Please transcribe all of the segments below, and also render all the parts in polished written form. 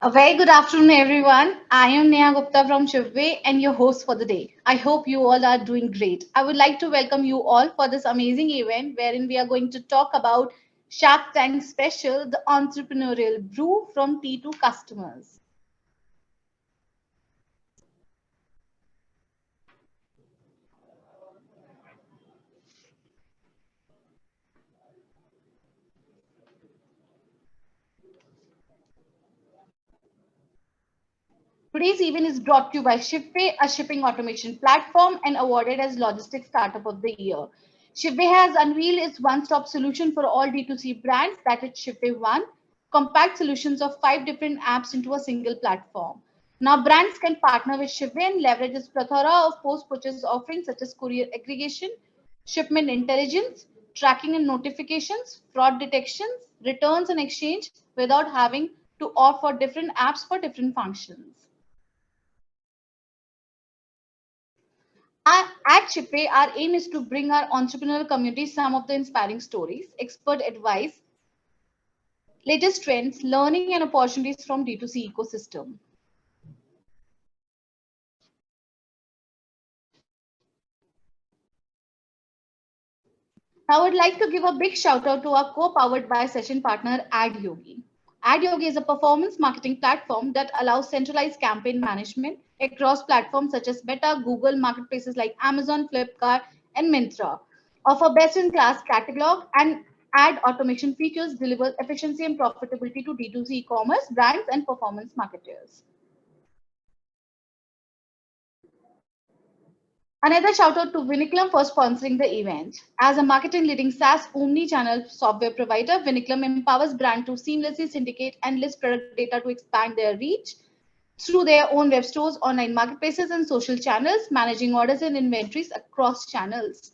A very good afternoon, everyone. I am Neha Gupta from Shivway and your host for the day. I hope you all are doing great. I would like to welcome you all for this amazing event wherein we are going to talk about Shark Tank Special, the entrepreneurial brew from tea to customers. Today's event is brought to you by Shipway, a shipping automation platform and awarded as Logistics Startup of the Year. Shipway has unveiled its one-stop solution for all D2C brands, that is Shipway One, compact solutions of 5 different apps into a single platform. Now, brands can partner with Shipway and leverage its plethora of post-purchase offerings such as courier aggregation, shipment intelligence, tracking and notifications, fraud detections, returns and exchange without having to opt for different apps for different functions. At Shipway, our aim is to bring our entrepreneurial community some of the inspiring stories, expert advice, latest trends, learning, and opportunities from D2C ecosystem. Now, I would like to give a big shout out to our co-powered by session partner AdYogi. AdYogi is a performance marketing platform that allows centralized campaign management across platforms such as Meta, Google, marketplaces like Amazon, Flipkart, and Myntra. Offer best-in-class catalog and ad automation features deliver efficiency and profitability to D2C e-commerce brands and performance marketers. Another shout out to Viniclum for sponsoring the event. As a marketing leading SaaS omni-channel software provider, Viniclum empowers brands to seamlessly syndicate and list product data to expand their reach through their own web stores, online marketplaces, and social channels, managing orders and inventories across channels,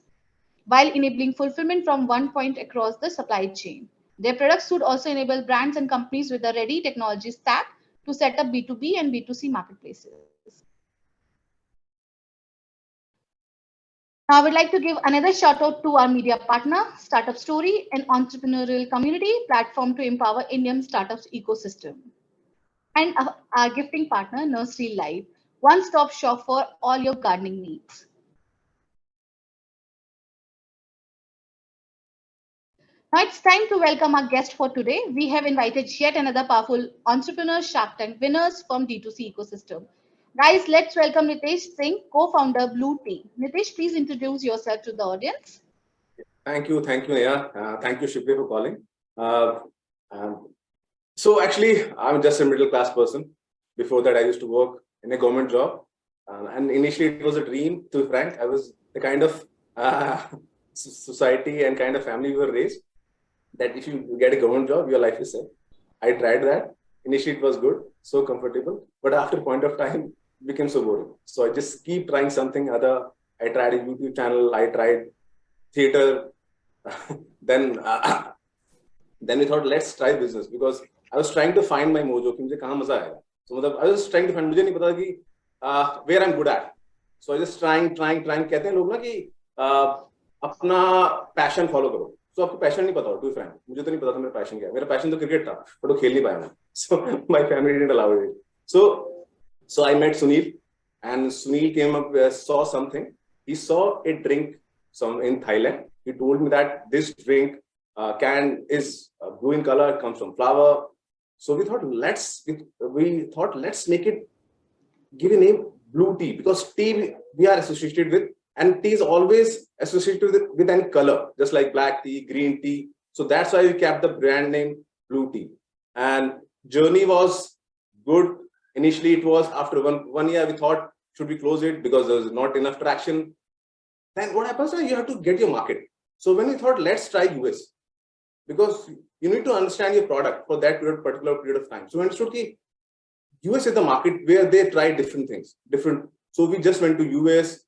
while enabling fulfillment from one point across the supply chain. Their products should also enable brands and companies with a ready technology stack to set up B2B and B2C marketplaces. Now, I would like to give another shout out to our media partner, Startup Story, an entrepreneurial community platform to empower Indian startups ecosystem, and our gifting partner, Nursery Life, one-stop shop for all your gardening needs. Now it's time to welcome our guest for today. We have invited yet another powerful entrepreneur, Shark Tank winners from D2C ecosystem. Guys, let's welcome Nitesh Singh, co-founder Blue Tea. Nitesh, please introduce yourself to the audience. Thank you, Neha. Thank you, Shipway, for calling. Uh, um, so actually, I'm just a middle class person. Before that, I used to work in a government job, and initially it was a dream. To be frank, I was the kind of society and kind of family we were raised that if you get a government job, your life is set. I tried that. Initially, it was good, so comfortable, but after a point of time, it became so boring. So I just keep trying something other. I tried a YouTube channel. I tried theater. then then we thought let's try business because I was trying to find my mojo कि मुझे कहाँ मजा आएगा. So मतलब I was trying to find मुझे नहीं पता कि where I'm good at. So I just trying कहते हैं लोग ना कि अपना passion follow करो. So आपको passion नहीं पता हो, to be frank. मुझे तो नहीं पता था मेरा passion क्या है. मेरा passion तो cricket था, but वो खेल नहीं पाया मैं. So my family didn't allow it. So I met Sunil, and Sunil came up saw something. He saw a drink in Thailand. He told me that this drink can is blue in color, comes from flower. So we thought let's make it, give a name blue tea, because tea we are associated with, and tea is always associated with any color, just like black tea, green tea. So that's why we kept the brand name Blue Tea. And journey was good. Initially, it was after one year we thought should we close it because there was not enough traction. Then what happens is you have to get your market. So when we thought let's try US, because you need to understand your product for that particular period of time. So we understood that US is the market where they try different things, different. So we just went to US.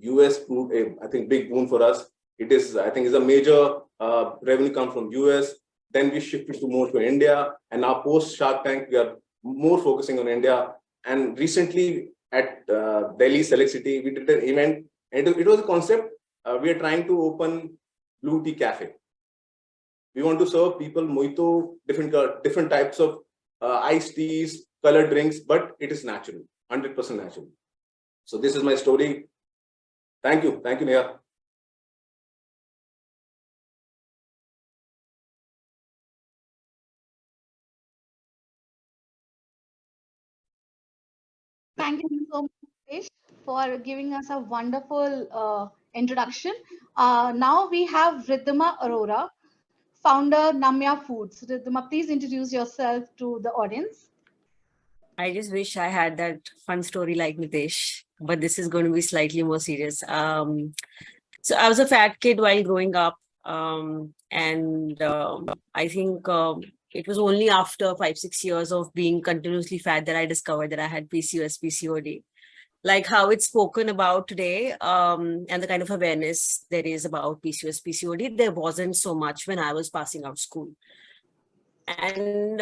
US proved I think big boon for us. It is, I think, is a major revenue come from US. Then we shifted to more to India, and now post Shark Tank we are more focusing on India. And recently at Delhi Select City we did an event, and it was a concept. We are trying to open Blue Tea Cafe. We want to serve people mojito, different types of iced teas, colored drinks, but it is natural, 100% natural. So this is my story. Thank you, Neha. Thank you so much, Ritesh, for giving us a wonderful introduction. Now we have Riddhima Arora, founder Namya Foods. Riddhima, please introduce yourself to the audience. I just wish I had that fun story like Nitesh, but this is going to be slightly more serious. So I was a fat kid while growing up, and I think it was only after 5-6 years of being continuously fat that I discovered that I had PCOS, PCOD. Like how it's spoken about today, and the kind of awareness there is about PCOS, PCOD, there wasn't so much when I was passing out school, and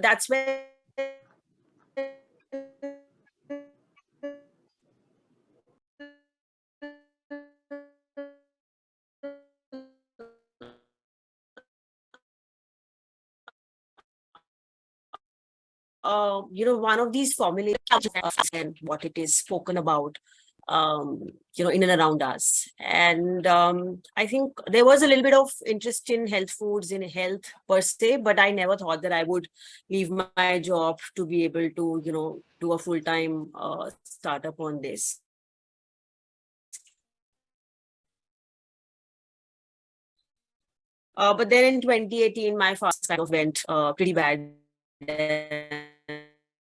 that's where one of these formulations and what it is spoken about, in and around us. And I think there was a little bit of interest in health foods, in health per se, but I never thought that I would leave my job to be able to, do a full-time startup on this. But then in 2018, my fast kind of went pretty bad.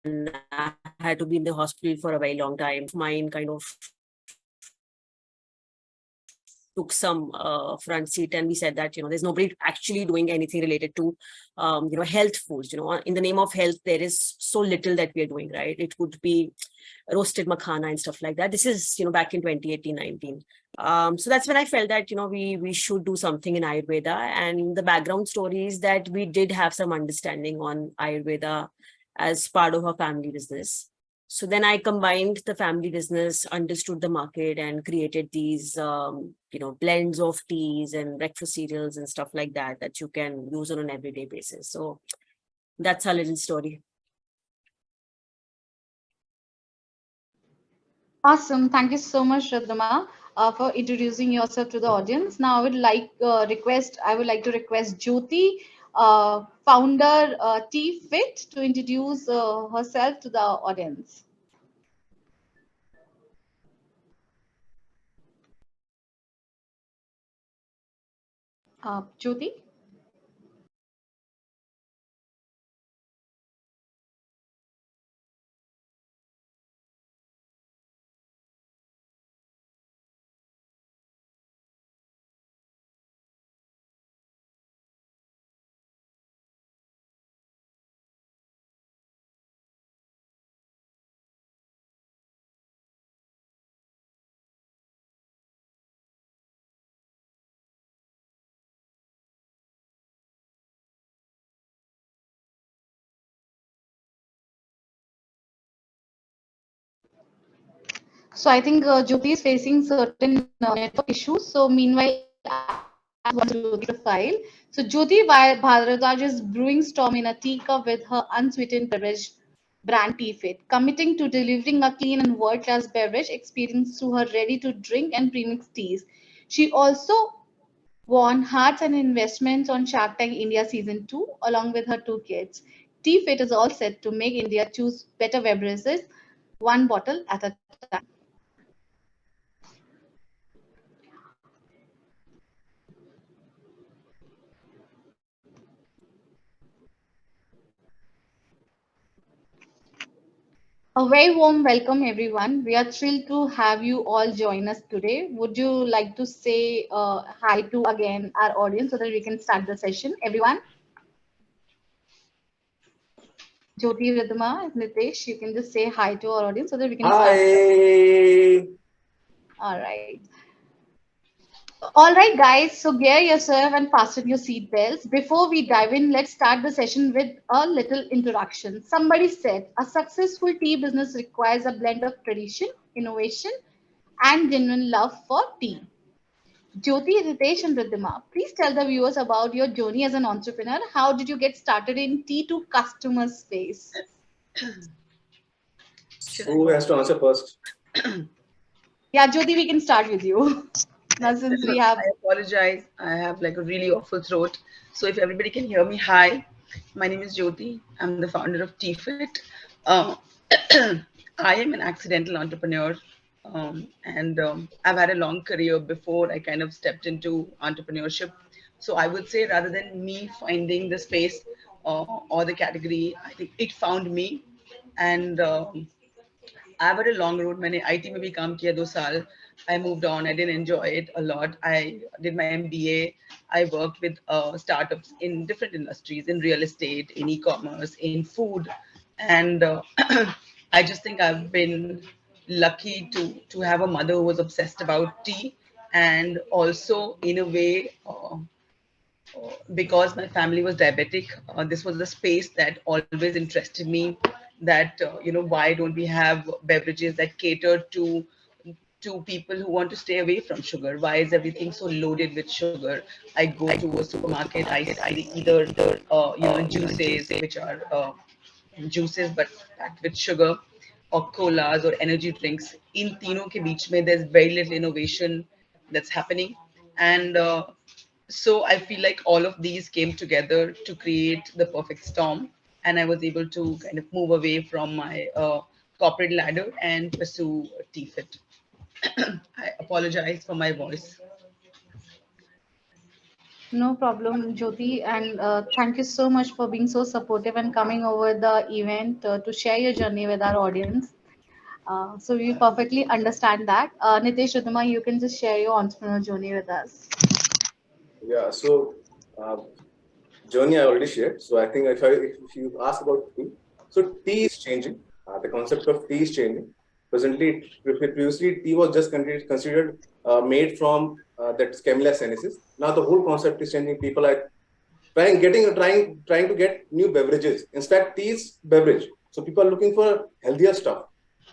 And I had to be in the hospital for a very long time. Mine kind of took some front seat, and we said that there's nobody actually doing anything related to health foods. In the name of health, there is so little that we are doing, right? It could be roasted makhana and stuff like that. This is back in 2018-19. So that's when I felt that we should do something in Ayurveda. And the background story is that we did have some understanding on Ayurveda as part of our family business. So then I combined the family business, understood the market, and created these, blends of teas and breakfast cereals and stuff like that that you can use on an everyday basis. So that's our little story. Awesome. Thank you so much, Riddhima, for introducing yourself to the audience. Now, I would like to request Jyoti, founder Tea Fit, to introduce herself to the audience. Jyoti? So I think Jyoti is facing certain network issues. So meanwhile, I want Jyoti to file. So Jyoti Bharadwaj is brewing storm in a teacup with her unsweetened beverage brand Tea Fit, committing to delivering a clean and world-class beverage experience through her ready-to-drink and premix teas. She also won hearts and investments on Shark Tank India Season 2 along with her two kids. Tea Fit is all set to make India choose better beverages, one bottle at a time. A very warm welcome, everyone. We are thrilled to have you all join us today. Would you like to say hi to again our audience so that we can start the session? Everyone, Jyoti, Ridhima, Nitesh, you can just say hi to our audience so that we can start. Hi. All right. All right, guys. So gear yourself and fasten your seat belts. Before we dive in, let's start the session with a little introduction. Somebody said a successful tea business requires a blend of tradition, innovation, and genuine love for tea. Jyoti, Ritesh, and Riddhima, please tell the viewers about your journey as an entrepreneur. How did you get started in tea to customer space? Should I Who go? has to answer first? Yeah, Jyoti, we can start with you. Now, since we have I apologize. I have like a really awful throat. So if everybody can hear me, hi. My name is Jyoti. I'm the founder of TFIT. Uh, I am an accidental entrepreneur. And I've had a long career before I kind of stepped into entrepreneurship. So I would say rather than me finding the space or the category, I think it found me. And I've had a long road. मैंने IT में भी काम किया 2 साल. I moved on. I didn't enjoy it a lot. I did my MBA. I worked with startups in different industries, in real estate, in e-commerce, in food, and I just think I've been lucky to have a mother who was obsessed about tea, and also in a way. Because my family was diabetic, this was a space that always interested me. That why don't we have beverages that cater to people who want to stay away from sugar? Why is everything so loaded with sugar? I go to a supermarket, I see either juices, which are juices but packed with sugar, or colas or energy drinks. In तीनों के बीच में there's very little innovation that's happening, and so I feel like all of these came together to create the perfect storm, and I was able to kind of move away from my corporate ladder and pursue TFIT. I apologize for my voice. no problem, Jyoti, and thank you so much for being so supportive and coming over the event to share your journey with our audience. So we perfectly understand that. Nitesh, Riddhima, you can just share your entrepreneurial journey with us. Yeah. So uh, journey I already shared. So I think if you ask about tea, so tea is changing. The concept of tea is changing. Presently, previously tea was just considered made from that Camellia sinensis. Now the whole concept is changing. People are trying to get new beverages. In fact, tea is beverage. So people are looking for healthier stuff,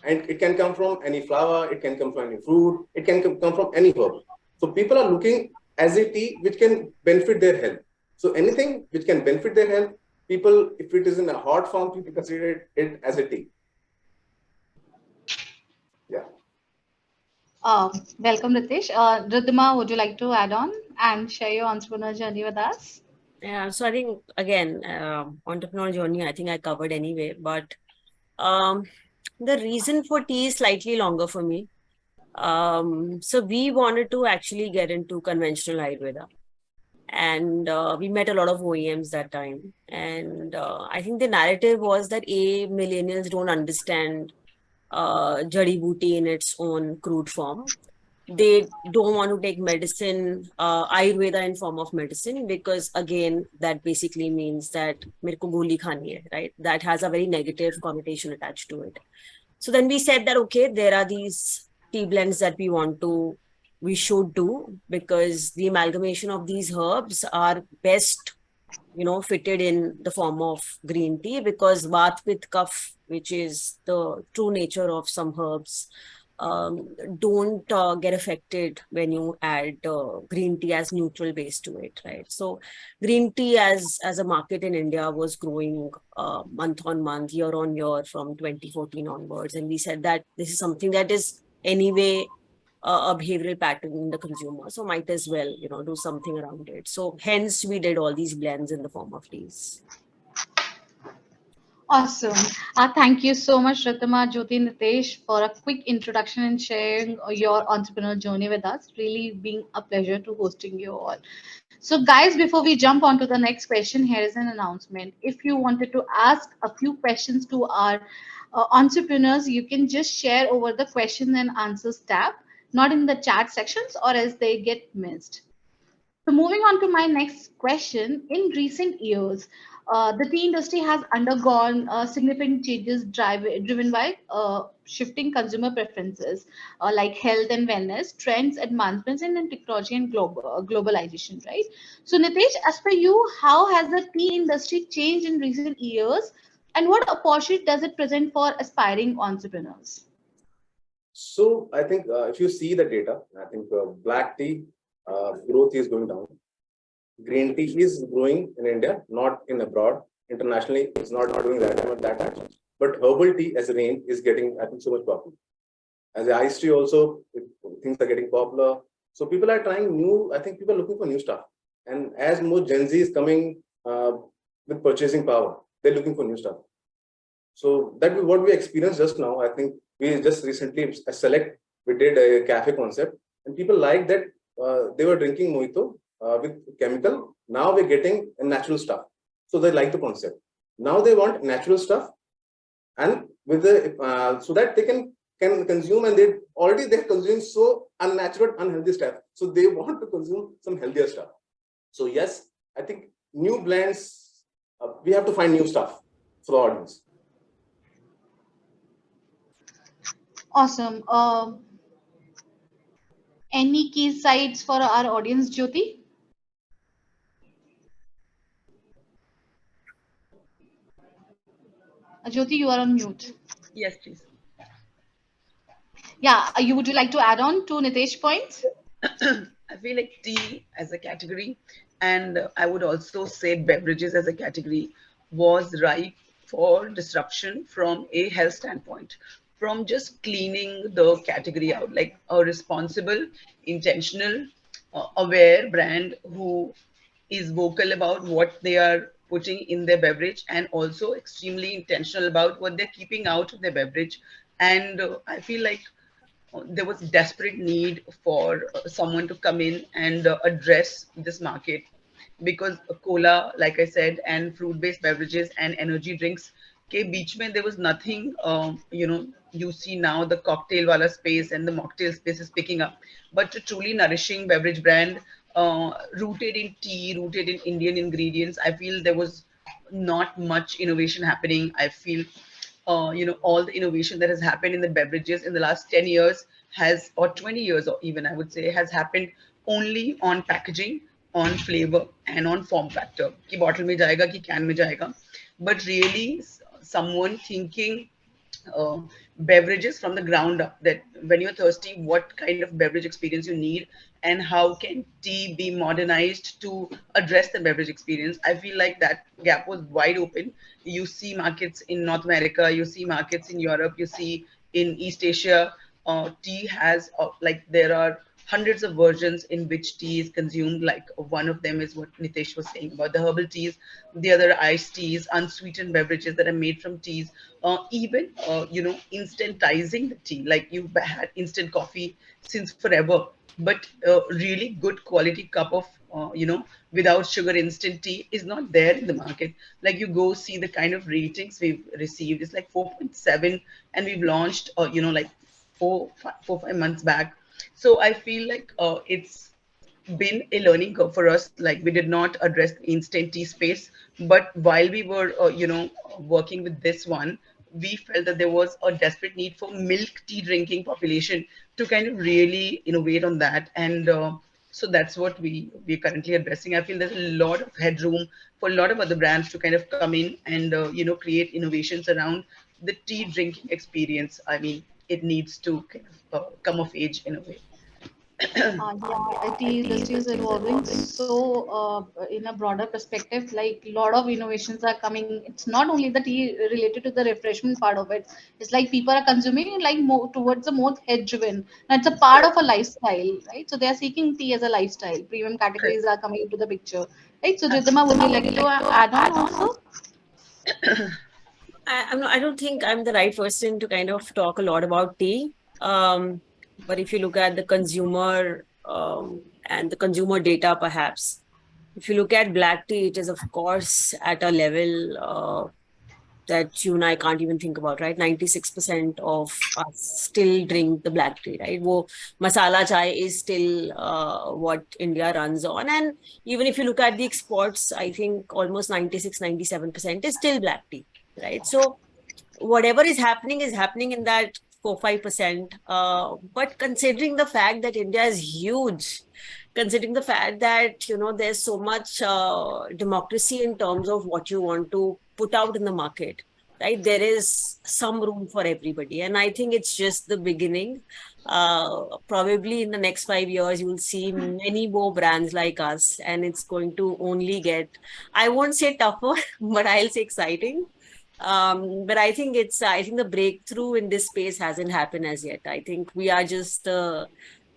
and it can come from any flower, it can come from any fruit, it can come from any herb. So people are looking as a tea which can benefit their health. So anything which can benefit their health, people, if it is in a hot form, people consider it as a tea. Yeah. Welcome, Ritesh. Riddhima, would you like to add on and share your entrepreneurial journey with us? Yeah, so I think again, entrepreneur journey, I think I covered anyway, but um, the reason for tea is slightly longer for me. So we wanted to actually get into conventional Ayurveda, and we met a lot of OEMs that time. And I think the narrative was that millennials don't understand jari booty in its own crude form. They don't want to take medicine, Ayurveda in form of medicine, because again, that basically means that mere ko goli khani hai, right? That has a very negative connotation attached to it. So then we said that, okay, there are these tea blends that we should do, because the amalgamation of these herbs are best, fitted in the form of green tea, because Vat with Kaph, which is the true nature of some herbs, don't get affected when you add green tea as neutral base to it, right? So green tea as a market in India was growing month on month, year on year from 2014 onwards. And we said that this is something that is anyway a behavioral pattern in the consumer. So might as well, do something around it. So hence we did all these blends in the form of teas. Awesome. Thank you so much, Riddhima, Jyoti, Nitesh, for a quick introduction and sharing your entrepreneurial journey with us. Really being a pleasure to hosting you all. So, guys, before we jump on to the next question, here is an announcement. If you wanted to ask a few questions to our entrepreneurs, you can just share over the question and answers tab, not in the chat sections or as they get missed. So, moving on to my next question, in recent years, the tea industry has undergone significant changes driven by shifting consumer preferences like health and wellness, trends, advancements in technology and globalization, right? So, Nitesh, as per you, how has the tea industry changed in recent years, and what opportunity does it present for aspiring entrepreneurs? So I think if you see the data, I think black tea growth is going down. Green tea is growing in India, not in abroad. Internationally, it's not doing that much. But herbal tea as a range is getting, I think, so much popular. As a iced tea also, things are getting popular. So people are trying new, I think people are looking for new stuff. And as more Gen Z is coming with purchasing power, they're looking for new stuff. So that is what we experienced just now. I think we just recently at Select, we did a cafe concept and people liked that they were drinking mojito with chemical. Now we're getting a natural stuff. So they like the concept. Now they want natural stuff and with the so that they can consume, and they're consuming so unnatural, unhealthy stuff. So they want to consume some healthier stuff. So yes, I think new blends, we have to find new stuff for the audience. Awesome. Any key sites for our audience, Jyoti? Jyoti, you are on mute. Yes, please. Yeah, would you like to add on to Nitesh's points? I feel like tea as a category, and I would also say beverages as a category, was ripe for disruption from a health standpoint, from just cleaning the category out, like a responsible, intentional, aware brand who is vocal about what they are putting in their beverage and also extremely intentional about what they're keeping out of their beverage. And I feel like there was desperate need for someone to come in and address this market, because cola, like I said, and fruit based beverages and energy drinks के बीच में there was nothing. You see now the cocktail wala space and the mocktail space is picking up, but a truly nourishing beverage brand rooted in tea, rooted in Indian ingredients, I feel there was not much innovation happening. I feel all the innovation that has happened in the beverages in the last 10 years has, or 20 years, or even I would say, has happened only on packaging, on flavor, and on form factor. Ki bottle mein jayega, ki can mein jayega. But really, someone thinking beverages from the ground up, that when you're thirsty, what kind of beverage experience you need, and how can tea be modernized to address the beverage experience. I feel like that gap was wide open. You see markets in North America, you see markets in Europe, you see in East Asia. Tea has like there are hundreds of versions in which tea is consumed. Like one of them is what Nitesh was saying about the herbal teas, the other iced teas, unsweetened beverages that are made from teas, even instantizing the tea. Like you've had instant coffee since forever, but really good quality cup of without sugar instant tea is not there in the market. Like you go see the kind of ratings we've received, it's like 4.7, and we've launched like 4 5 months back. So I feel like it's been a learning curve for us. Like we did not address the instant tea space, but while we were working with this one, we felt that there was a desperate need for milk tea drinking population to kind of really innovate on that. And so that's what we're currently addressing. I feel there's a lot of headroom for a lot of other brands to kind of come in and create innovations around the tea drinking experience. I mean, it needs to kind of come of age in a way. Yeah, tea industry is evolving so in a broader perspective. Like a lot of innovations are coming. It's not only the tea related to the refreshment part of it. It's like people are consuming like more towards the more head driven. Now it's a part of a lifestyle, right? So they are seeking tea as a lifestyle. Premium categories are coming into the picture, right? So Ridhima, would you like to add on also? I don't think I'm the right person to kind of talk a lot about tea. But if you look at the consumer and the consumer data, perhaps, if you look at black tea, it is of course at a level that you and I can't even think about, right? 96% of us still drink the black tea, right? Wo masala chai is still what India runs on. And even if you look at the exports, I think almost 96-97% is still black tea, right? So whatever is happening in that 4-5%. But considering the fact that India is huge, considering the fact that there's so much democracy in terms of what you want to put out in the market, right? There is some room for everybody. And I think it's just the beginning. Probably in the next 5 years, you will see many more brands like us, and it's going to only get, I won't say tougher, but I'll say exciting. But I think the breakthrough in this space hasn't happened as yet. I think we are just the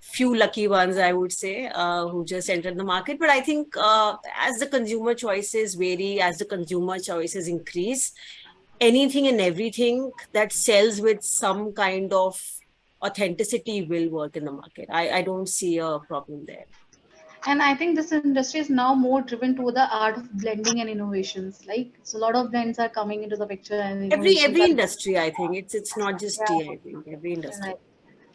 few lucky ones, I would say, who just entered the market. But I think as the consumer choices vary, as the consumer choices increase, anything and everything that sells with some kind of authenticity will work in the market. I don't see a problem there. And I think this industry is now more driven to the art of blending and innovations. Like, so a lot of blends are coming into the picture and innovations Every are. industry, I think it's not just Yeah. tea. I think every industry. Right.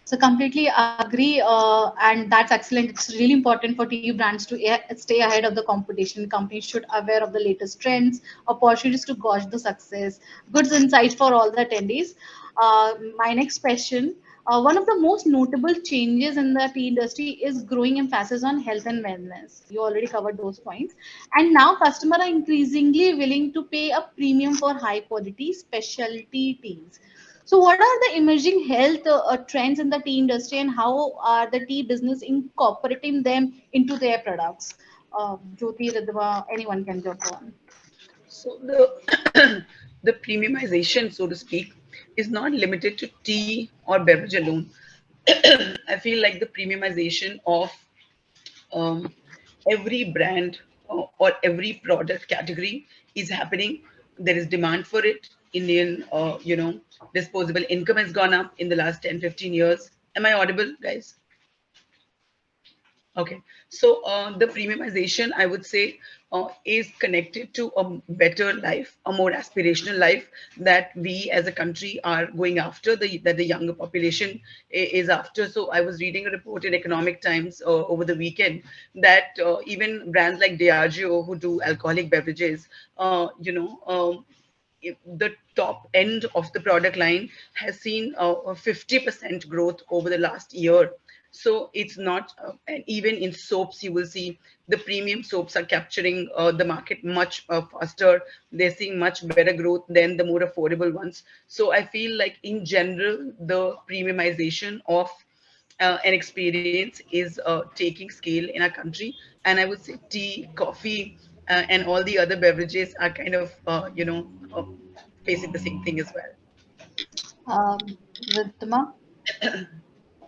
So completely agree, and that's excellent. It's really important for tea brands to stay ahead of the competition. Companies should aware of the latest trends, opportunities to gauge the success. Good insights for all the attendees. My next question. One of the most notable changes in the tea industry is growing emphasis on health and wellness. You already covered those points. And now customers are increasingly willing to pay a premium for high quality specialty teas. So, what are the emerging health trends in the tea industry, and how are the tea business incorporating them into their products? Jyoti, Ridhima, anyone can jump on. So the the premiumization, so to speak, is not limited to tea or beverage alone. I feel like the premiumization of um, every brand or every product category is happening. There is demand for it. Indian, disposable income has gone up in the last 10-15 years. Am I audible, guys? Okay, so the premiumization, I would say, is connected to a better life, a more aspirational life that we as a country are going after, that the younger population is after. So I was reading a report in Economic Times over the weekend that even brands like Diageo, who do alcoholic beverages, the top end of the product line has seen a 50% growth over the last year. So it's not, and even in soaps, you will see the premium soaps are capturing the market much faster. They're seeing much better growth than the more affordable ones. So I feel like in general, the premiumization of an experience is taking scale in our country. And I would say tea, coffee, and all the other beverages are kind of, facing the same thing as well. Ridhima?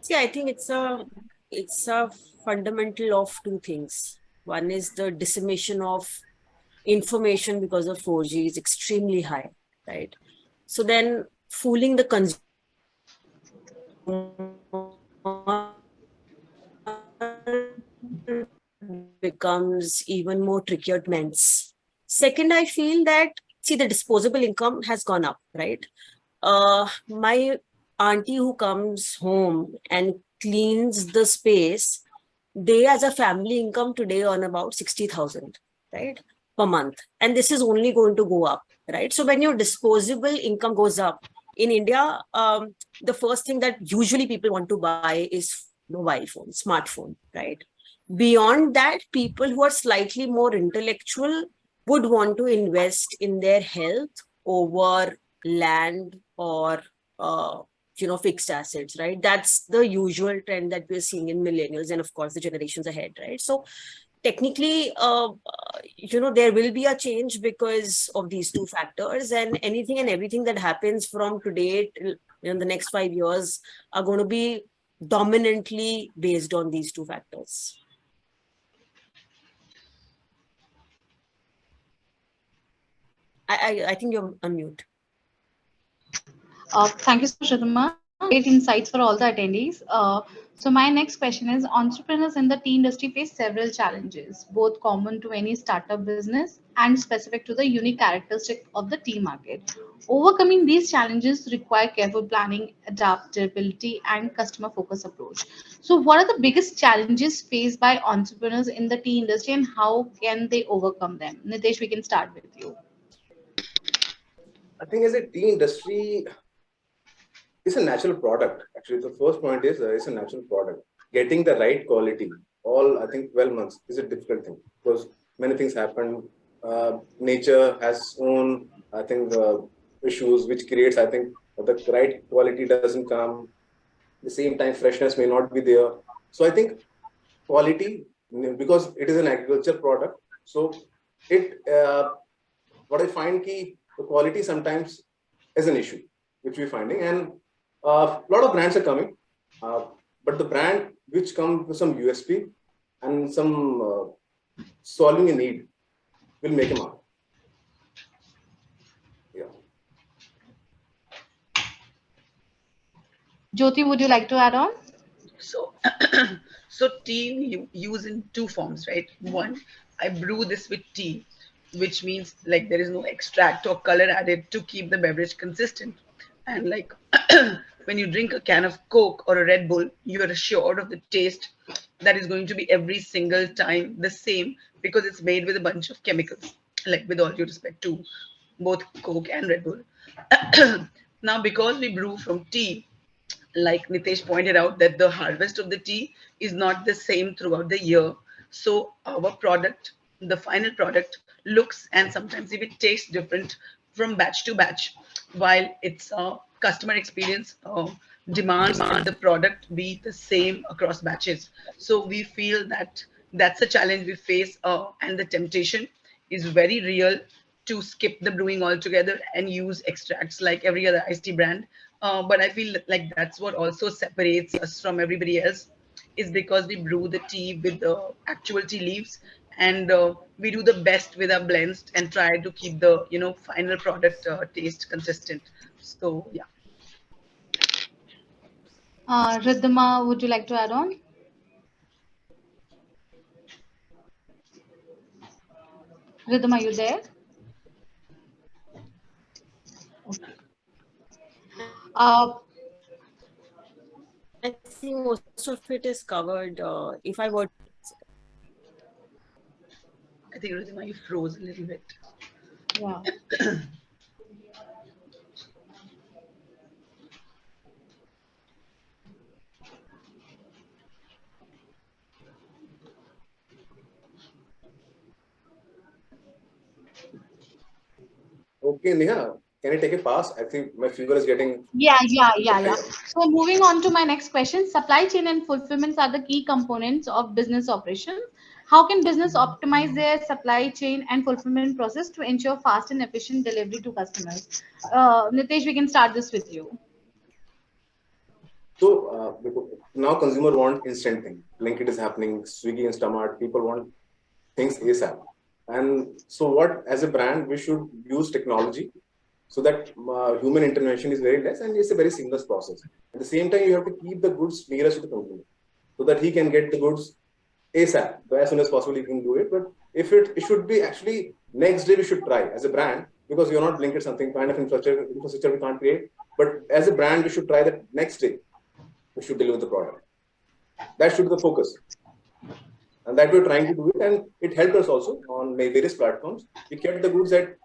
See, I think it's a fundamental of two things. One is the dissemination of information because of 4G is extremely high, right? So then fooling the consumer becomes even more trickier to men's. Second, I feel that, see, the disposable income has gone up, right? My auntie who comes home and cleans the space, they as a family income today earn about 60,000, right, per month. And this is only going to go up, right? So when your disposable income goes up in India, the first thing that usually people want to buy is mobile phone, smartphone, right? Beyond that, people who are slightly more intellectual would want to invest in their health over land or fixed assets, right? That's the usual trend that we're seeing in millennials and of course the generations ahead, right? So technically, there will be a change because of these two factors, and anything and everything that happens from today till the next 5 years are going to be dominantly based on these two factors. I think you're on mute. Thank you so much, Ridhima. Great insights for all the attendees. So my next question is: entrepreneurs in the tea industry face several challenges, both common to any startup business and specific to the unique characteristic of the tea market. Overcoming these challenges require careful planning, adaptability, and customer focused approach. So, what are the biggest challenges faced by entrepreneurs in the tea industry, and how can they overcome them? Nitesh, we can start with you. I think as a tea industry, it's a natural product. Actually, the first point is it's a natural product. Getting the right quality, all I think 12 months is a difficult thing because many things happen. Nature has own, I think, issues, which creates, I think, the right quality doesn't come. At the same time, freshness may not be there. So I think quality, because it is an agriculture product, so it what I find key, the quality sometimes is an issue which we're finding, and a lot of brands are coming, uh, but the brand which come with some USP and some solving a need will make a mark. Yeah. Jyoti, would you like to add on? So, so tea we use in two forms, right? One, I brew this with tea, which means like there is no extract or color added to keep the beverage consistent. And like when you drink a can of Coke or a Red Bull, you are assured of the taste that is going to be every single time the same because it's made with a bunch of chemicals. Like with all due respect to both Coke and Red Bull. Now, because we brew from tea, like Nitesh pointed out, that the harvest of the tea is not the same throughout the year. So our product, the final product, looks and sometimes even tastes different from batch to batch, while its customer experience demands that the product be the same across batches. So we feel that that's a challenge we face, and the temptation is very real to skip the brewing altogether and use extracts like every other iced tea brand. But I feel like that's what also separates us from everybody else, is because we brew the tea with the actual tea leaves, and we do the best with our blends and try to keep the final product taste consistent. So yeah. Riddhima, would you like to add on? Riddhima, are you there? Uh, I think most of it is covered. If I were I think Rizima, you froze a little bit. yeah. Okay, Neha, can I take a pass? I think my finger is getting. Yeah. So moving on to my next question, supply chain and fulfillments are the key components of business operations. How can business optimize their supply chain and fulfillment process to ensure fast and efficient delivery to customers? Nitesh, we can start this with you. So now consumer want instant thing. Blinkit is happening, Swiggy, Instamart. People want things ASAP. And so what, as a brand, we should use technology so that human intervention is very less and it's a very seamless process. At the same time, you have to keep the goods nearest to the consumer so that he can get the goods ASAP. So as soon as possible, he can do it. But if it should be actually next day, we should try as a brand, because you're not Blinkit something kind of infrastructure we can't create. But as a brand, we should try that next day we should deliver the product. That should be the focus. And that we're trying to do it. And it helped us also on various platforms. We kept the goods at,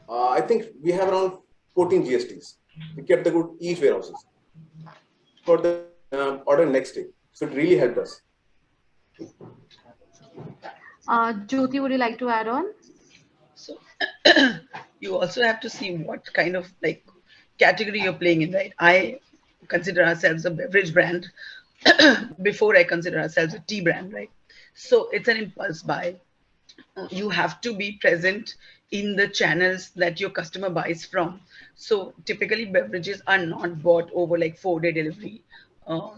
I think we have around 14 GSTs. We kept the good each warehouses for the order next day. So it really helped us. Jyoti, would you like to add on? So you also have to see what kind of like category you're playing in, right? I consider ourselves a beverage brand before I consider ourselves a tea brand, right? So it's an impulse buy. You have to be present in the channels that your customer buys from. So typically beverages are not bought over like 4-day delivery.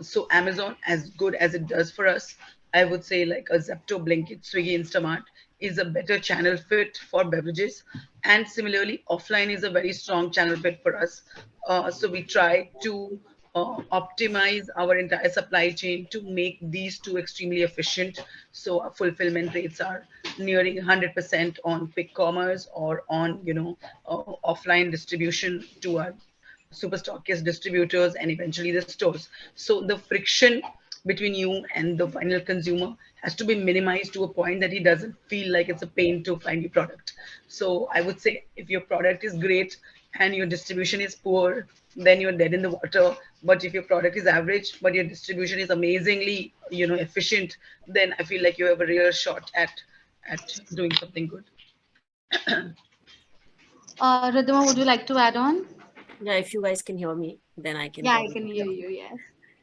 So Amazon, as good as it does for us, I would say like a Zepto, Blinkit, Swiggy, Instamart is a better channel fit for beverages. And similarly, offline is a very strong channel fit for us. So we try to optimize our entire supply chain to make these two extremely efficient. So our fulfillment rates are nearing 100% on quick commerce or on offline distribution to our super stockist distributors and eventually the stores. So the friction between you and the final consumer has to be minimized to a point that he doesn't feel like it's a pain to find your product. So I would say if your product is great and your distribution is poor, then you're dead in the water. But if your product is average but your distribution is amazingly efficient, then I feel like you have a real shot at doing something good. Ridhima, would you like to add on? Yeah, if you guys can hear me, then I can Yeah, go I on. can hear you. Yes.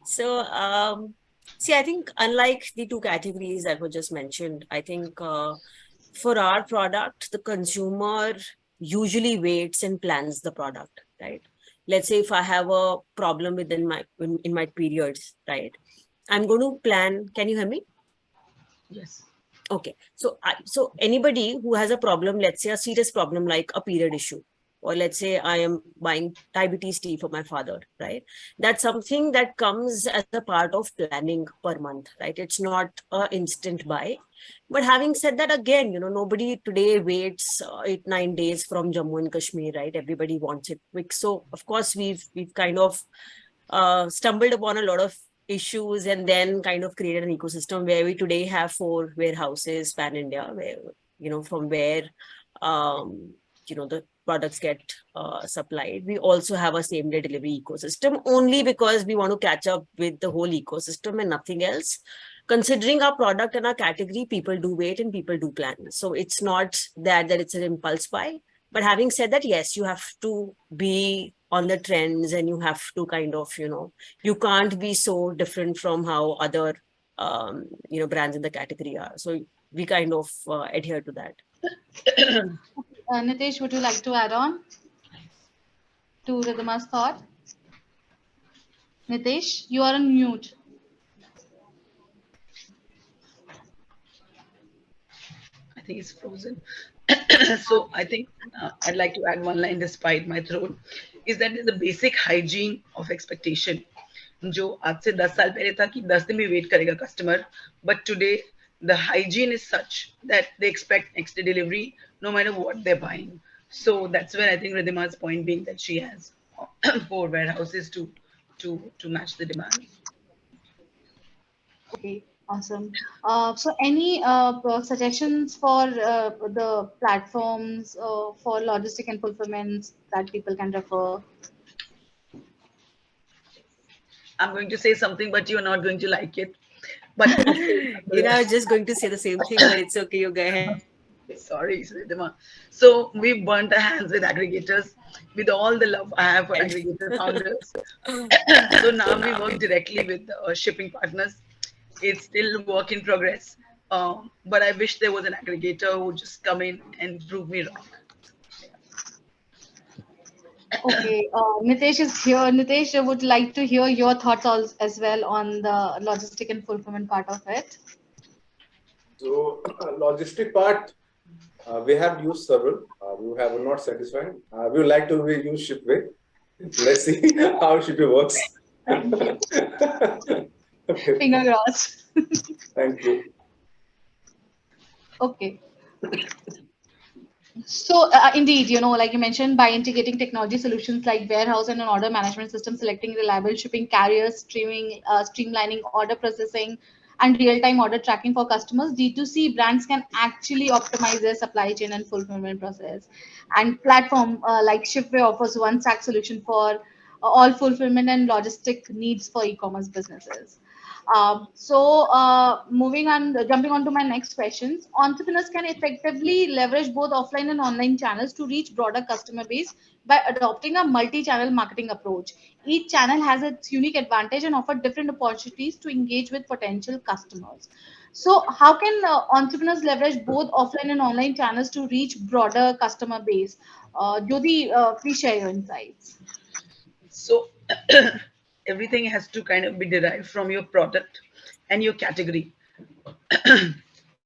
So, see, I think unlike the two categories that were just mentioned, I think for our product, the consumer usually waits and plans the product, right? Let's say if I have a problem within in my periods, right? I'm going to plan. Can you hear me? Yes. Okay. So anybody who has a problem, let's say a serious problem like a period issue, or let's say I am buying diabetes tea for my father, right? That's something that comes as a part of planning per month, right? It's not a instant buy. But having said that, again, nobody today waits 8-9 days from Jammu and Kashmir, right? Everybody wants it quick. So of course we've kind of stumbled upon a lot of issues and then kind of created an ecosystem where we today have 4 warehouses pan India, where from where um, the products get supplied. We also have a same day delivery ecosystem only because we want to catch up with the whole ecosystem and nothing else. Considering our product and our category, people do wait and people do plan. So it's not that it's an impulse buy. But having said that, yes, you have to be on the trends and you have to kind of, you can't be so different from how other, brands in the category are. So we kind of adhere to that. Nitesh, would you like to add on to Ridhima's thought? Nitesh, you are on mute. I think it's frozen. So I think I'd like to add one line despite my throat, is that the basic hygiene of expectation. जो आज से 10 साल पहले था कि 10 दिन में wait करेगा customer, but today the hygiene is such that they expect next day delivery no matter what they're buying. So that's where I think Ridhima's point being that she has 4 warehouses to match the demand. Okay, awesome. So any suggestions for the platforms for logistic and fulfillments that people can refer? I'm going to say something, but you're not going to like it. But I was just going to say the same thing, but it's okay. You go ahead. sorry, Sridhima. So we burnt our hands with aggregators with all the love I have for aggregator founders. So now we work directly with shipping partners. It's still work in progress. But I wish there was an aggregator who would just come in and prove me wrong. Okay, Nitesh is here. Nitesh, I would like to hear your thoughts as well on the logistic and fulfillment part of it. So logistic part, we have used several. We have not satisfied. We would like to use Shipway. Let's see how Shipway works. Okay. Finger crossed. Thank you. Okay. So indeed, like you mentioned, by integrating technology solutions like warehouse and an order management system, selecting reliable shipping carriers, streamlining order processing, and real-time order tracking for customers, D2C brands can actually optimize their supply chain and fulfillment process. And platform like Shipway offers one-stack solution for all fulfillment and logistic needs for e-commerce businesses. Moving on, jumping on to my next questions, entrepreneurs can effectively leverage both offline and online channels to reach broader customer base by adopting a multi-channel marketing approach. Each channel has its unique advantage and offer different opportunities to engage with potential customers. So, how can entrepreneurs leverage both offline and online channels to reach broader customer base? Jyoti, please share your insights. So everything has to kind of be derived from your product and your category.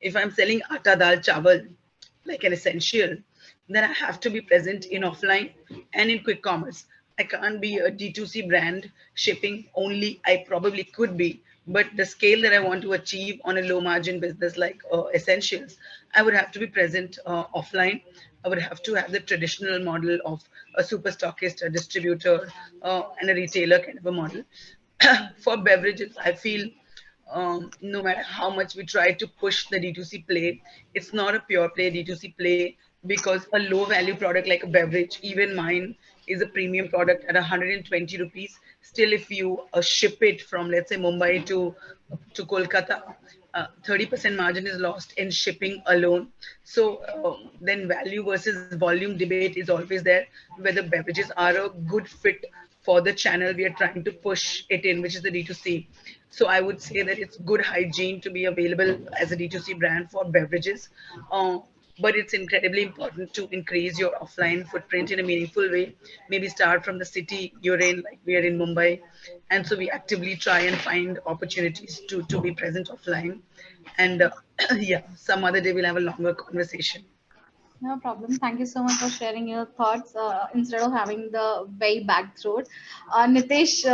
If I'm selling atta dal chawal like an essential, then I have to be present in offline and in quick commerce. I can't be a D2C brand shipping only. I probably could be, but the scale that I want to achieve on a low margin business like essentials, I would have to be present offline. I would have to have the traditional model of a super stockist, a distributor, and a retailer kind of a model. For beverages, I feel no matter how much we try to push the D2C play, it's not a pure play D2C play because a low value product like a beverage, even mine is a premium product at 120 rupees. Still, if you ship it from, let's say, Mumbai to Kolkata, 30% margin is lost in shipping alone. So then value versus volume debate is always there, whether beverages are a good fit for the channel we are trying to push it in, which is the D2C. So I would say that it's good hygiene to be available as a D2C brand for beverages. But it's incredibly important to increase your offline footprint in a meaningful way. Maybe start from the city you're in, like we are in Mumbai. And so we actively try and find opportunities to be present offline. And yeah, some other day we'll have a longer conversation. No problem. Thank you so much for sharing your thoughts instead of having the very back throat. Nitesh,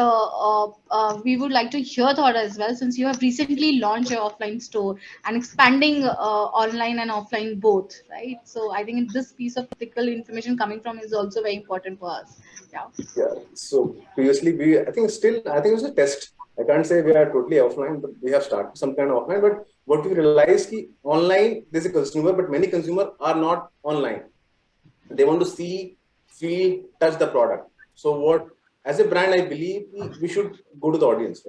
we would like to hear thought as well, since you have recently launched your offline store and expanding online and offline both, right? So I think this piece of critical information coming from is also very important for us. Yeah. Yeah. So previously, I think it was a test. I can't say we are totally offline, but we have started some kind of offline. But what we realized ki online, there's a consumer, but many consumers are not online. They want to see, feel, touch the product. So what, as a brand, I believe we should go to the audience,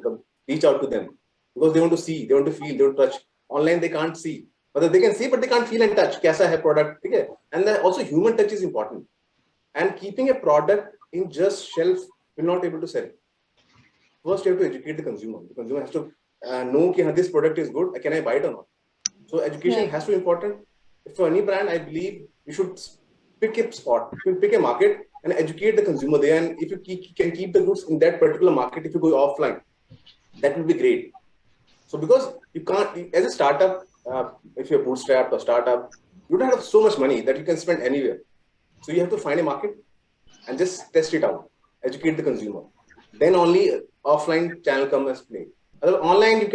reach out to them, because they want to see, they want to feel, they want to touch. Online, they can't see. But they can see, but they can't feel and touch. Kaisa hai product, okay? And then also human touch is important. And keeping a product in just shelf will not able to sell it. First, you have to educate the consumer. The consumer has to know that this product is good. Can I buy it or not? So education Right. has to be important. For any brand, I believe you should pick a spot, pick a market and educate the consumer there. And if you can keep the goods in that particular market, if you go offline, that will be great. So because you can't, as a startup, if you're bootstrapped or startup, you don't have so much money that you can spend anywhere. So you have to find a market and just test it out, educate the consumer. Then only offline channel comes as play. Online you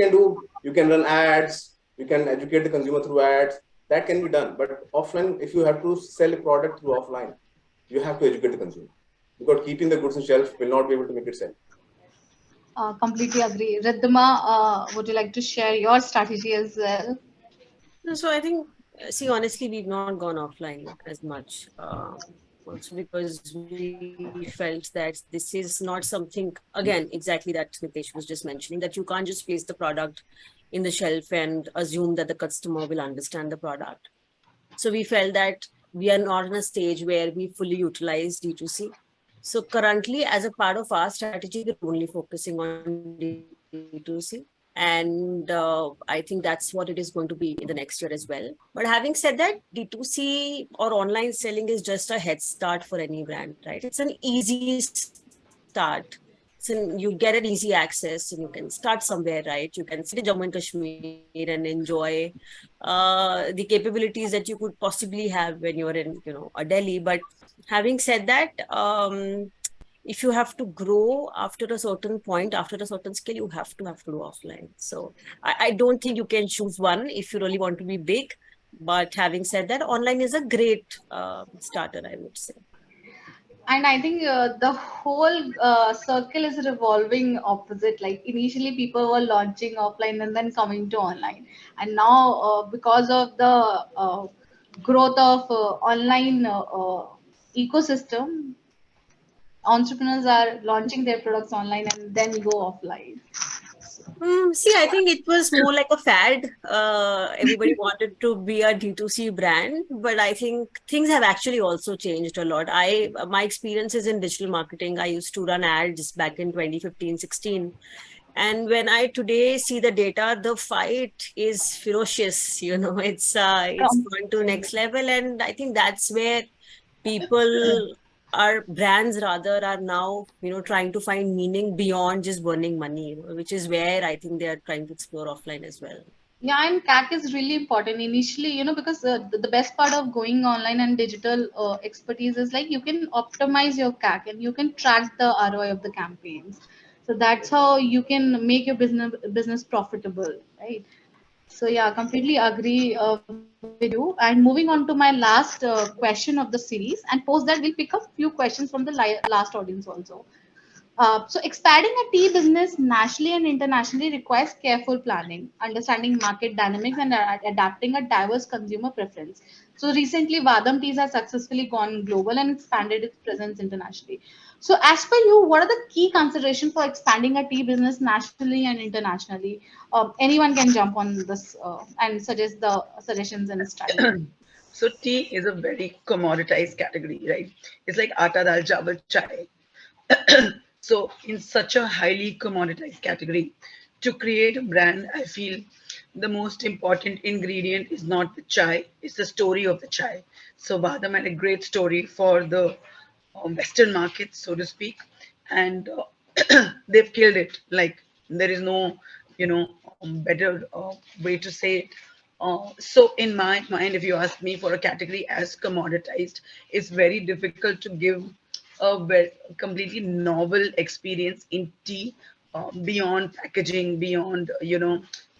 can run ads, you can educate the consumer through ads. That can be done. But offline, if you have to sell a product through offline, you have to educate the consumer. Because keeping the goods on shelf will not be able to make it sell. Completely agree. Riddhima, would you like to share your strategy as well? No, so I think, see, honestly, we've not gone offline as much. Also because we felt that this is not something, again, exactly that Nitesh was just mentioning, that you can't just place the product in the shelf and assume that the customer will understand the product. So we felt that we are not in a stage where we fully utilize D2C. So currently, as a part of our strategy, we're only focusing on D2C. And I think that's what it is going to be in the next year as well. But having said that, D2C or online selling is just a head start for any brand, right? It's an easy start. So you get an easy access and you can start somewhere, right? You can sit in Jammu and Kashmir and enjoy the capabilities that you could possibly have when you're in, a Delhi. But having said that, if you have to grow after a certain point, after a certain scale, you have to do offline. So I don't think you can choose one if you really want to be big. But having said that, online is a great starter, I would say. And I think the whole circle is revolving opposite. Like initially people were launching offline and then coming to online, and now because of the growth of online ecosystem, entrepreneurs are launching their products online and then go offline. See, I think it was more like a fad. Everybody wanted to be a D2C brand, but I think things have actually also changed a lot. My experiences in digital marketing, I used to run ads back in 2015, 16. And when I today see the data, the fight is ferocious. It's gone to next level, and I think that's where people, our brands rather, are now trying to find meaning beyond just burning money, which is where I think they are trying to explore offline as well. Yeah, and CAC is really important initially, because the best part of going online and digital expertise is like you can optimize your CAC and you can track the ROI of the campaigns. So that's how you can make your business profitable, right? So yeah, completely agree with you. And moving on to my last question of the series, and post that we'll pick up few questions from the last audience also. So expanding a tea business nationally and internationally requires careful planning, understanding market dynamics, and adapting a diverse consumer preference. So recently, Vadam Teas has successfully gone global and expanded its presence internationally. So as per you, what are the key considerations for expanding a tea business nationally and internationally? Anyone can jump on this and suggest the suggestions and strategy. So tea is a very commoditized category, right? It's like atta dal chawal chai. So in such a highly commoditized category, to create a brand, I feel the most important ingredient is not the chai, it's the story of the chai. So Vadam had a great story for the Western markets, so to speak, and they've killed it. Like there is no, better way to say it. So in my mind, if you ask me for a category as commoditized, it's very difficult to give a very completely novel experience in tea, beyond packaging, beyond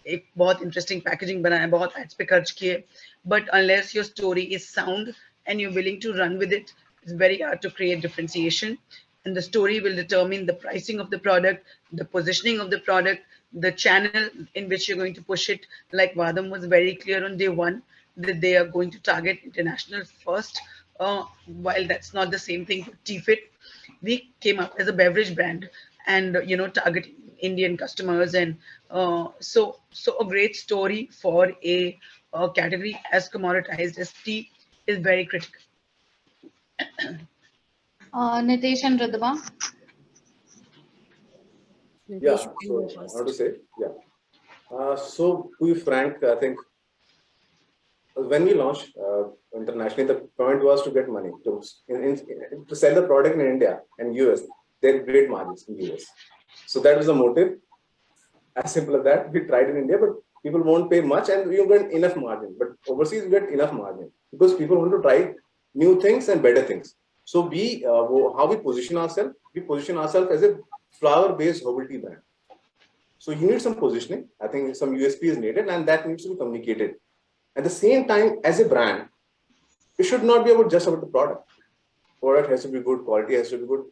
एक बहुत interesting packaging बनाया, बहुत ads पे खर्च किए, but unless your story is sound and you're willing to run with it, it's very hard to create differentiation. And the story will determine the pricing of the product, the positioning of the product, the channel in which you're going to push it. Like Vadam was very clear on day one that they are going to target international first. While that's not the same thing for TFIT, we came up as a beverage brand and targeting Indian customers, and so a great story for a category as commoditized as tea is very critical. Nitesh and Ridhima. Nitesh, Yeah, you can so go I want to first. say, yeah. So to be frank, I think when we launched internationally, the point was to get money to sell the product in India and US. They have great margins in US, so that was the motive. As simple as that. We tried in India, but people won't pay much, and we get enough margin. But overseas, we get enough margin because people want to try new things and better things. So how we position ourselves? We position ourselves as a flower-based herbal tea brand. So you need some positioning. I think some USP is needed, and that needs to be communicated. At the same time, as a brand, it should not be about just about the product. Product has to be good, quality has to be good.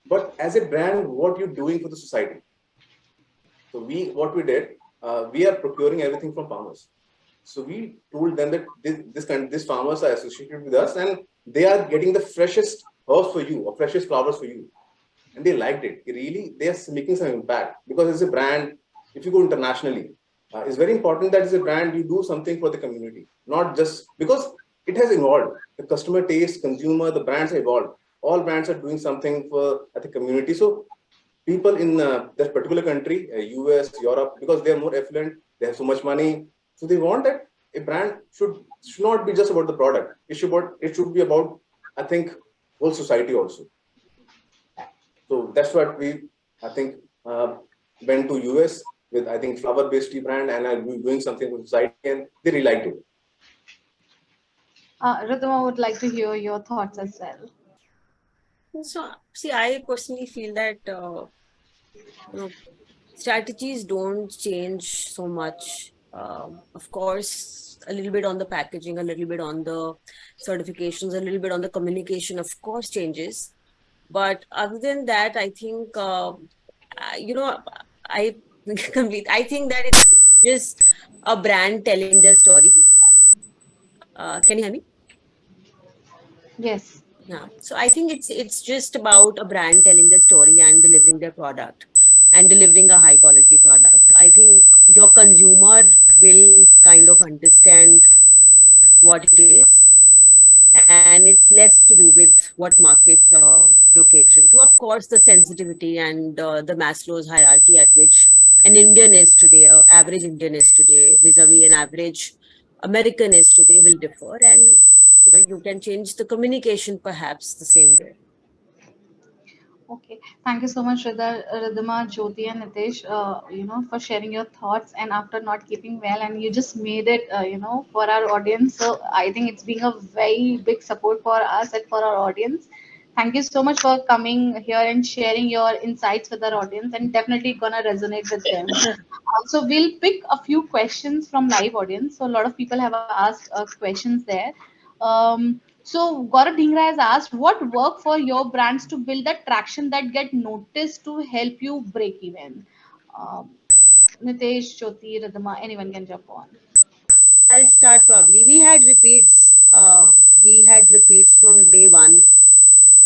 But as a brand, what you're doing for the society. So what we did, we are procuring everything from farmers. So we told them that these farmers are associated with us, and they are getting the freshest herbs for you or freshest flowers for you, and they liked it. They are making some impact because as a brand, if you go internationally, it's very important that as a brand you do something for the community, not just because it has evolved. The customer taste, consumer, the brands have evolved. All brands are doing something for the community. So people in that particular country, US, Europe, because they are more affluent, they have so much money, so they want that a brand should not be just about the product. It should be about, I think, whole society also. So that's what I think, went to US with, I think, flower-based tea brand, and are doing something for society, and they really liked it. Ridhima would like to hear your thoughts as well. So, see, I personally feel that you know strategies don't change so much. Of course, a little bit on the packaging, a little bit on the certifications, a little bit on the communication, of course, changes. But other than that, I think I I think that it's just a brand telling their story. Can you hear me? Yes. Yeah. So I think it's just about a brand telling their story and delivering their product and delivering a high quality product. I think your consumer will kind of understand what it is, and it's less to do with what market you're catering to. Of course, the sensitivity and the Maslow's hierarchy at which an Indian is today, an average Indian is today, vis-a-vis an average American is today, will differ, and you can change the communication perhaps the same way. Okay. Thank you so much, Ridhima, Jyoti, and Nitesh, for sharing your thoughts. And after not keeping well, and you just made it, for our audience. So I think it's been a very big support for us and for our audience. Thank you so much for coming here and sharing your insights with our audience, and definitely gonna resonate with them. So we'll pick a few questions from live audience. So a lot of people have asked questions there. So Gaurav Dhingra has asked, what work for your brands to build that traction that get noticed to help you break even? Um, Nitesh, Jyoti, Radhima, anyone can jump on. I'll start probably. We had repeats. We had repeats from day one,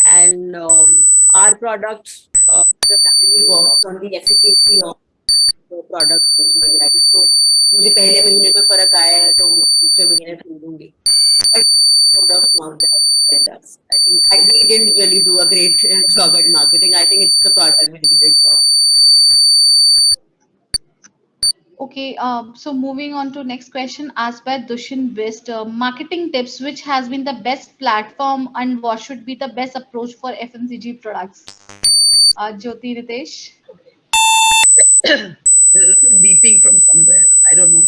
and our product primarily works on the efficacy of the product. Right? So मुझे पहले महीने में फर्क आया है तो दूसरे महीने खरीदूंगी. But word of mouth that does. I think we didn't really do a great job at marketing. I think it's the product we did a great job. Okay, so moving on to next question asked by Dushin Best. Marketing tips, which has been the best platform and what should be the best approach for FMCG products? Jyoti, Ritesh. There's a lot of beeping from somewhere. I don't know.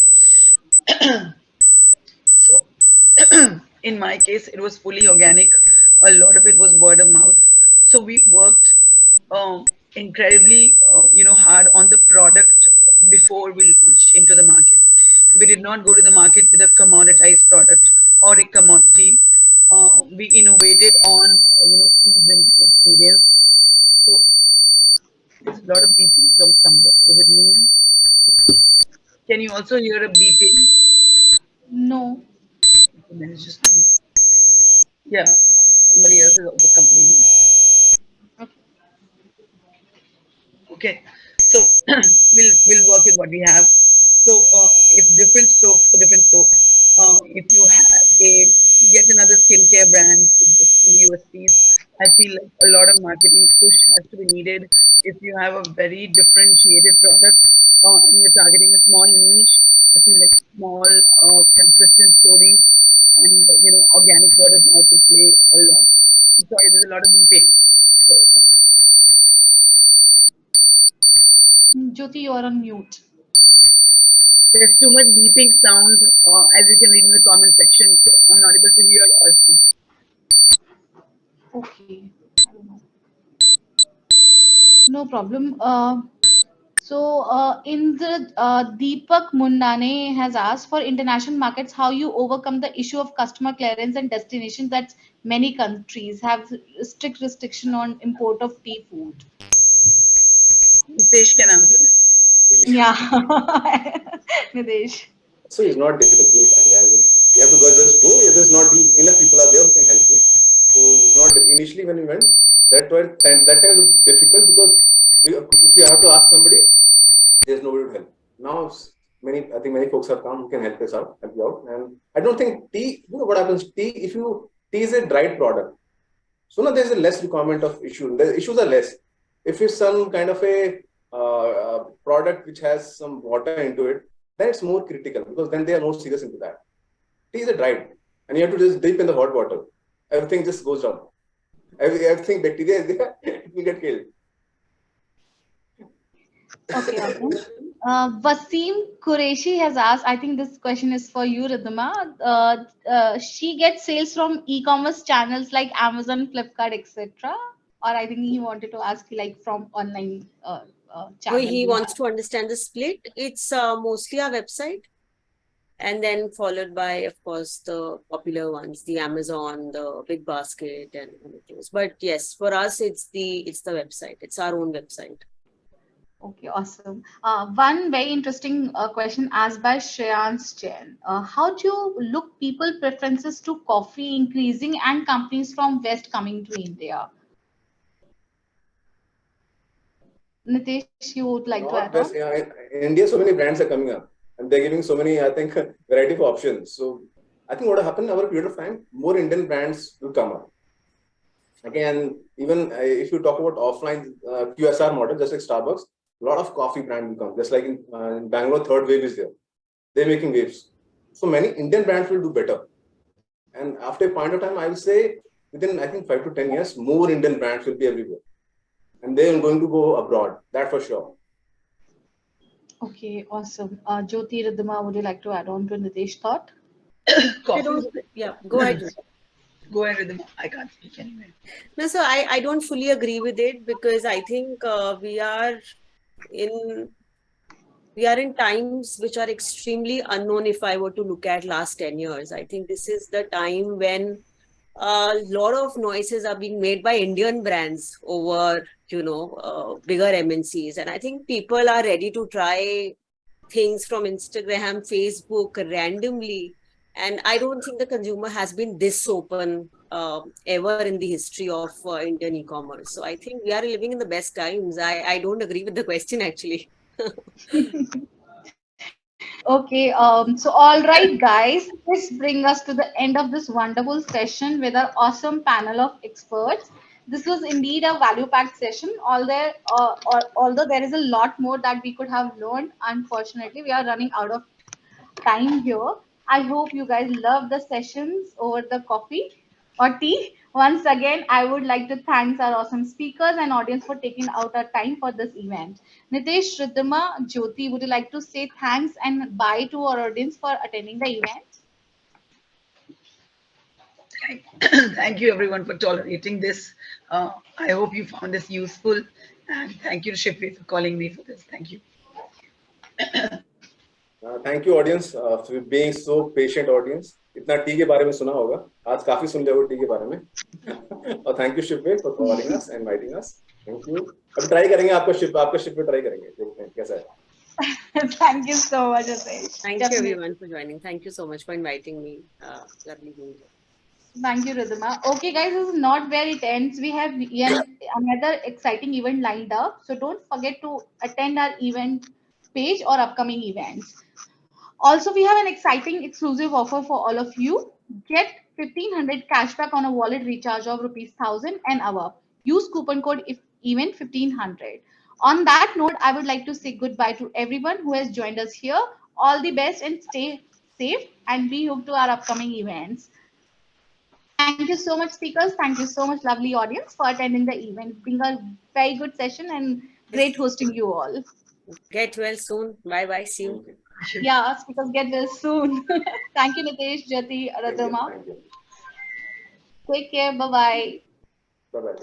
So, in my case, it was fully organic. A lot of it was word of mouth. So we worked incredibly, hard on the product before we launched into the market. We did not go to the market with a commoditized product or a commodity. We innovated on, food drinking experience. So there's a lot of beeping from somewhere. Is it me? Can you also hear a beeping? No. Then it's just me. Yeah, somebody else is also complaining. Okay. Okay, so we'll work with what we have. So it's different scope for different scope. If you have a yet another skincare brand with different USPs, I feel like a lot of marketing push has to be needed. If you have a very differentiated product and you're targeting a small niche, I feel like small, consistent stories and organic word of mouth will play a lot. Sorry, there's a lot of beeping. So Jyoti, you are on mute. there's too much beeping sound, as you can read in the comment section, so I'm not able to hear or speak. Okay. I don't know. No problem. In the Deepak Mundane has asked for international markets how you overcome the issue of customer clearance and destinations that many countries have strict restriction on import of tea food. Nitesh can answer this. Yeah, Nidesh. So it's not difficult. You have to go, just go. There's not enough people are there who can help you. So it's not initially when we went. That time was difficult because if you have to ask somebody, there's nobody to help. Now I think many folks have come who can help us out, help you out. And I don't think tea. You know what happens? Tea is a dried product. So now there's a less requirement of issue. The issues are less. If it's some kind of a product which has some water into it, then it's more critical because then they are more serious into that. Tea is a dried, and you have to just dip in the hot water. Everything just goes down. Everything bacteria is there, it will get killed. Okay, awesome. Wasim Qureshi has asked, I think this question is for you, Ridhima. She gets sales from e-commerce channels like Amazon, Flipkart, etc. Or I think he wanted to ask you like from online channel. He wants to understand the split. It's mostly our website, and then followed by, of course, the popular ones, the Amazon, the Big Basket, and things. But yes, for us, it's the website. It's our own website. Okay, awesome. One very interesting question asked by Shreyans Chen. How do you look people preferences to coffee increasing and companies from West coming to India? Nitesh, you would like to add on? In India, so many brands are coming up and they're giving so many, I think, variety of options. So I think what will happen over a period of time, more Indian brands will come up. Again, even if you talk about offline QSR model, just like Starbucks, a lot of coffee brand will come. Just like in Bangalore, third wave is there. They're making waves. So many Indian brands will do better. And after a point of time, I will say within, I think, 5 to 10 years, more Indian brands will be everywhere. And they're going to go abroad, that for sure. Okay, awesome. Jyoti, Ridhima, would you like to add on to Nitesh's thought? Yeah, go ahead. Go ahead, Ridhima. I can't speak anyway. No, so I don't fully agree with it because I think we are in times which are extremely unknown if I were to look at last 10 years. I think this is the time when a lot of noises are being made by Indian brands over, bigger MNCs. And I think people are ready to try things from Instagram, Facebook randomly. And I don't think the consumer has been this open ever in the history of Indian e-commerce. So I think we are living in the best times. I don't agree with the question actually. Okay, so all right, guys, this brings us to the end of this wonderful session with our awesome panel of experts. This was indeed a value-packed session. Although there is a lot more that we could have learned, unfortunately, we are running out of time here. I hope you guys love the sessions over the coffee or tea. Once again, I would like to thank our awesome speakers and audience for taking out our time for this event. Nitesh, Riddhima, Jyoti, would you like to say thanks and bye to our audience for attending the event? Thank you everyone for tolerating this. I hope you found this useful, and thank you to Shipway for calling me for this. Thank you. Thank you audience for being so patient audience. इतना T के बारे में सुना होगा, आज काफी सुन लिया T के बारे में. और thank you Shipway for calling us and inviting us. Thank you. अब ट्राई करेंगे आपका शिप पे ट्राई करेंगे, देखते हैं कैसा है. Thank you so much, Nitesh. Thank you everyone for joining. Thank you so much for inviting me. Lovely being here. Thank you, Ridhima. Okay, guys, this is not where it ends. We have another exciting event lined up. So don't forget to attend our event page or upcoming events. Also, we have an exciting exclusive offer for all of you. Get 1500 cashback on a wallet recharge of rupees 1000 and above. Use coupon code if event 1500. On that note, I would like to say goodbye to everyone who has joined us here. All the best and stay safe and be hooked to our upcoming events. Thank you so much, speakers. Thank you so much, lovely audience, for attending the event. It's been a very good session and great hosting you all. Get well soon. Bye bye. See you. Yeah, speakers get well soon. Thank you, Nitesh, Jyoti, Radhama. Take care. Bye bye. Bye bye.